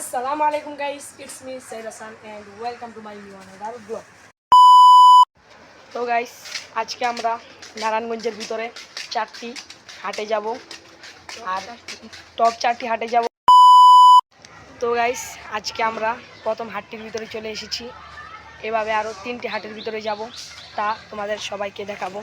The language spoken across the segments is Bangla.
Assalamualaikum guys, it's me Said Hassan and welcome to my new another vlog. তো গাইস আজকে আমরা নারায়ণগঞ্জের ভিতরে চারটি হাটে যাব আর টপ চারটি হাটে যাব। তো গাইস আজকে আমরা প্রথম হাটটির ভিতরে চলে এসেছি, এভাবে আরও তিনটি হাটের ভিতরে যাব, তা তোমাদের সবাইকে দেখাবো।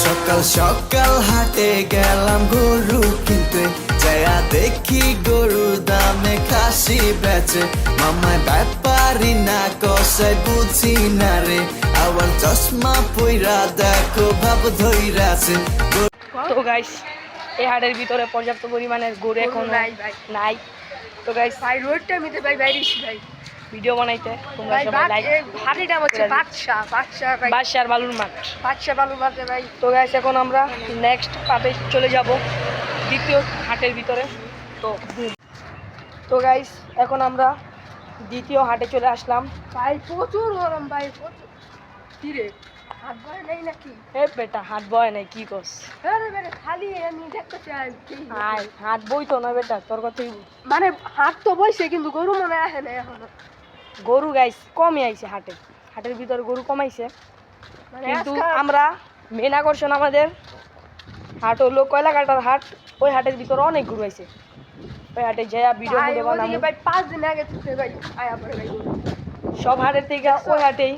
সকাল সকাল হাটে গেলাম গরু কিনতে, যায়া দেখি গরু দামে খাসি বেচে। মামায় ব্যাপারি না কষায় বুঝি না রে, আবার চশমা পইরা দেখো ভাব ধইরাছে। তো গাইস এই হাটের ভিতরে পর্যাপ্ত পরিমাণের গরু এখন নাই। তো গাইস ভাই রোডটা মিতে ভাই বাইরেছি ভাই ভিডিও বানাইতে তোমরা সবাই লাইক। হাটিটা হচ্ছে বাদশার বালুর মাঠ। বালুর মাঠে ভাই। তো গাইস এখন আমরা নেক্সট পার্টে চলে যাব, দ্বিতীয় হাটের ভিতরে। তো গাইস এখন আমরা দ্বিতীয় হাটে চলে আসলাম। ভাই প্রচুর গরম ভাই, কি রে হাত ভয় নেই নাকি? এ বেটা হাট বয় নাই, কি করস? আরে বেটা খালি আমি দেখতে চাই আয় হাট বই তো না বেটা, তোর কথাই মানে হাত তো বইছে কিন্তু গরু মনে আসে না এখন। গরু গাইস কমই আইছে হাটের ভিতরে গরু কমাইছে, মানে কিন্তু আমরা মেন আকর্ষণ আমাদের হাট হলো কয়লাঘাটার হাট। ওই হাটের ভিতরে অনেক গরু আইছে, ওই হাটে যাইয়া ভিডিও বানাবো ভাই 5 দিন আগে থেকে ভাই আয়া পড়ে ভাই সব হাটের থেকে ওই হাটেই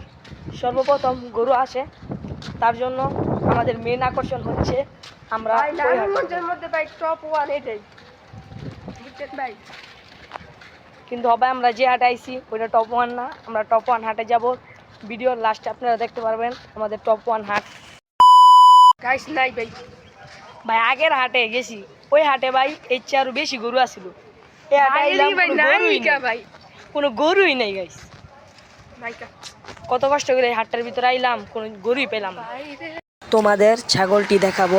সর্বপ্রথম গরু আসে। তার জন্য আমাদের মেন আকর্ষণ হচ্ছে আমরা নারায়ণগঞ্জের মধ্যে ভাই টপ 1 এটাই বুঝছেন ভাই। কিন্তু হবে আমরা যে হাটে আইছি ওইটা টপ 1 না, আমরা টপ 1 হাটে যাব। ভিডিওর লাস্টে আপনারা দেখতে পারবেন আমাদের টপ 1 হাট। গাইস নাই ভাই ভাই আগের হাটে গেছি, ওই হাটে ভাই এর চেয়ে আরো বেশি গরু আসছিল। এই হাটে আইলাম কোনো গরুই নাই গাইস। কত কষ্ট করে এই হাটটার ভিতরে আইলাম, কোনো গরুই পেলাম না। তোমাদের ছাগলটি দেখাবো,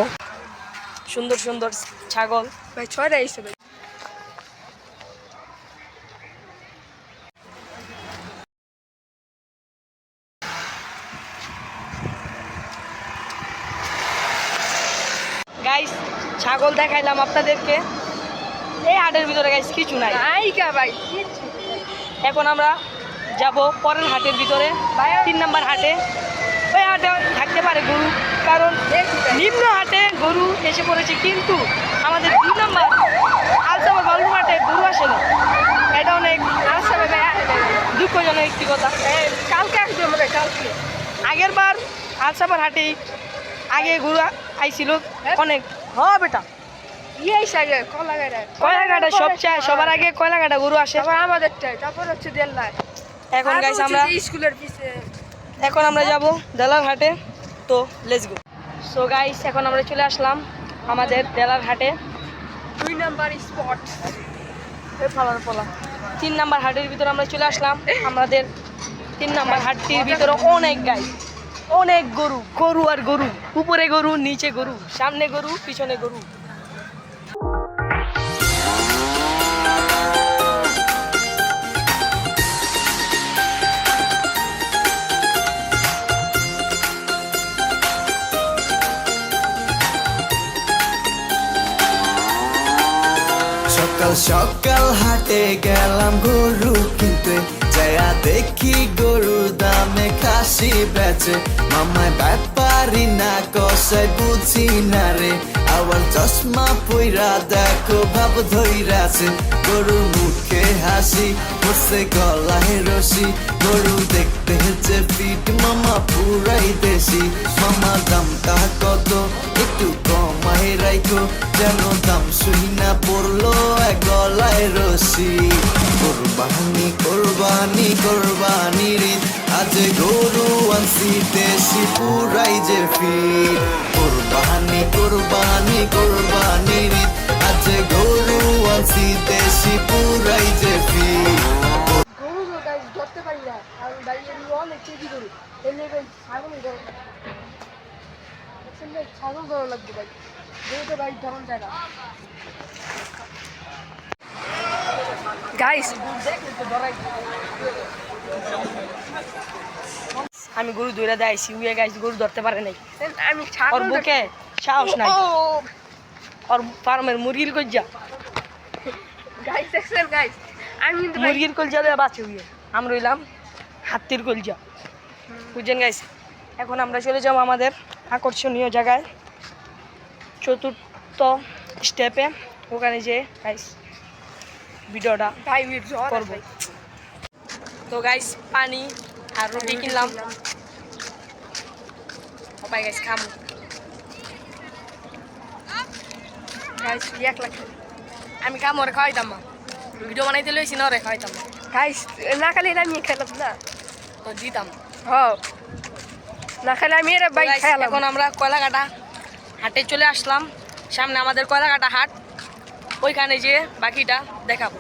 সুন্দর সুন্দর ছাগল ভাই 6টা আইছে ভাই। গাইস ছাগল দেখাইলাম আপনাদেরকে, এই হাটের ভিতরে গাইস কিছু নাই। ভাই এখন আমরা যাব পরের হাটের ভিতরে, 3 নাম্বার হাটে। ওই হাটে থাকতে পারে গরু, কারণ নিম্ন হাটে গরু এসে পড়েছে, কিন্তু আমাদের 2 নাম্বার আলসাবা বালুর মাঠে গরু আসে না। এটা অনেক দুঃখজনক একটি কথা। কালকে আসবে মানে কালকে আগের বার আলসাবার হাটেই আগে গরু আইছিল অনেক। হ্যাঁ বেটা কয়লাঘাটা সবার আগে কয়লাঘাটা গরু আসে। তারপর হচ্ছে দেল্লা। এখন গাইস আমরা স্কুলের পিছে এখন আমরা যাব দেলার হাটে। তো লেটস গো। সো গাইস এখন আমরা চলে আসলাম আমাদের দেলার হাটে, 2 নাম্বার স্পট। 3 নাম্বার হাটের ভিতরে আমরা চলে আসলাম। আমাদের 3 নাম্বার হাটটির ভিতরে অনেক গাই, অনেক গরু, গরু আর গরু, উপরে গরু নিচে গরু, সামনে গরু পিছনে গরু। সকাল সকাল হাটে গেলাম গরু কিনতে, যায়া দেখি গরু দামে খাসি বেচে। মামায় ব্যাপারি না কষায় বুঝি না রে, আবার চশমা পইরা দেখো ভাব ধইরাছে। গরু মুখে হাসি হচ্ছে গলায় রশি, গরু দেখতে হচ্ছে ফিট মামা পুরাই দেশি। মামা দামটা কত একটু কমাই রাইখো, যেন দাম শুই না পড়লো এক গলায় রশি। কোরবানি কোরবানি কোরবানি রে, আজ গরু আনছি দেশি পুরাই যে ফিট। কোরবানি কোরবানি কোরবানি রে, আজ গরু আনছি দেশি পুরাই যে ফিট। গরু গাইস ধরতে পারি না, কারণ ভাই এর অনেক কেজি গরু। এমনি ভাই ছাগল গরু লাগবে ভাই, গরুটা ভাই ধরন যায় না। গাইস আমি গরু ধরে দেয়ছি উয়ে গাইস গরু ধরতে পারে নাই আমি ওর বুকে সাহস নাই ওর ফার্মের মুরগির কলজা গাইস দেখছেন গাইস আমি কিন্তু ভাই মুরগির কলজা দিয়ে বাঁচে উয়ে আমরা রইলাম হাতির কলজা বুঝছেন গাইস এখন আমরা চলে যাবো আমাদের আকর্ষণীয় জায়গায় চতুর্থ স্টেপে ওখানে যে গাইস ভিডিওটা ভাই জ্বর করবো তো গাইস পানি আর রুটি কিনলাম সবাই গাইস খামু গাইস 1 লাখ আমি খামু ওরে খাওয়াইতাম না ভিডিও বানাইতে লইছি না ওরে খাওয়াইতাম না গাইস না খেলে আমি খেলাম না তো দিতাম হ্যাঁ না খেলে আমি এর তো ভাই guys, খেলাম এখন আমরা কয়লাকাটা হাটে চলে আসলাম সামনে আমাদের কয়লাকাটা হাট ওইখানে যে বাকিটা দেখাবো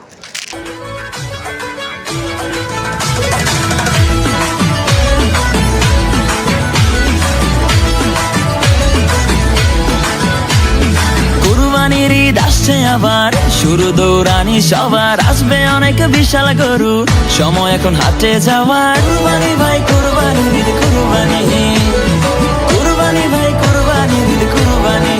কুরবানির ঈদ আসছে আবার শুরু দৌড়ানি সবার আসবে অনেক বিশাল গরু সময় এখন হাটে যাওয়ার কুরবানি ভাই কুরবানি ঈদ কুরবানি কুরবানি ভাই কুরবানি ঈদ কুরবানি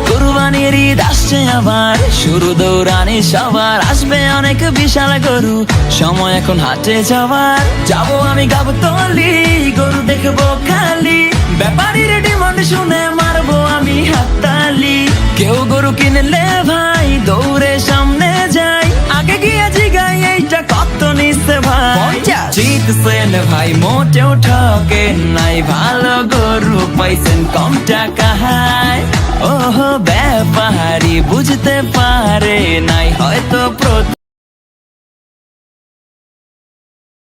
কুরবানির ঈদ আসছে আবার শুরু দৌড়ানি সবার আসবে অনেক বিশাল গরু সময় এখন হাটে যাওয়ার যাবো আমি গাবতলি গরু দেখবো খালি ব্যাপারীর ডিমান্ড শুনে মারবো আমি হাততালি কেউ গরু কিনলে ভাই দৌড়ে সামনে যাই আগে গিয়ে জিগাই এইটা কত নিচ্ছে ভাই জিতছেন ভাই মোটেও ঠকে নাই ভালো গরু পাইছেন কম টাকায় ওহো ব্যাপারী বুঝতে পারে নাই হয়তো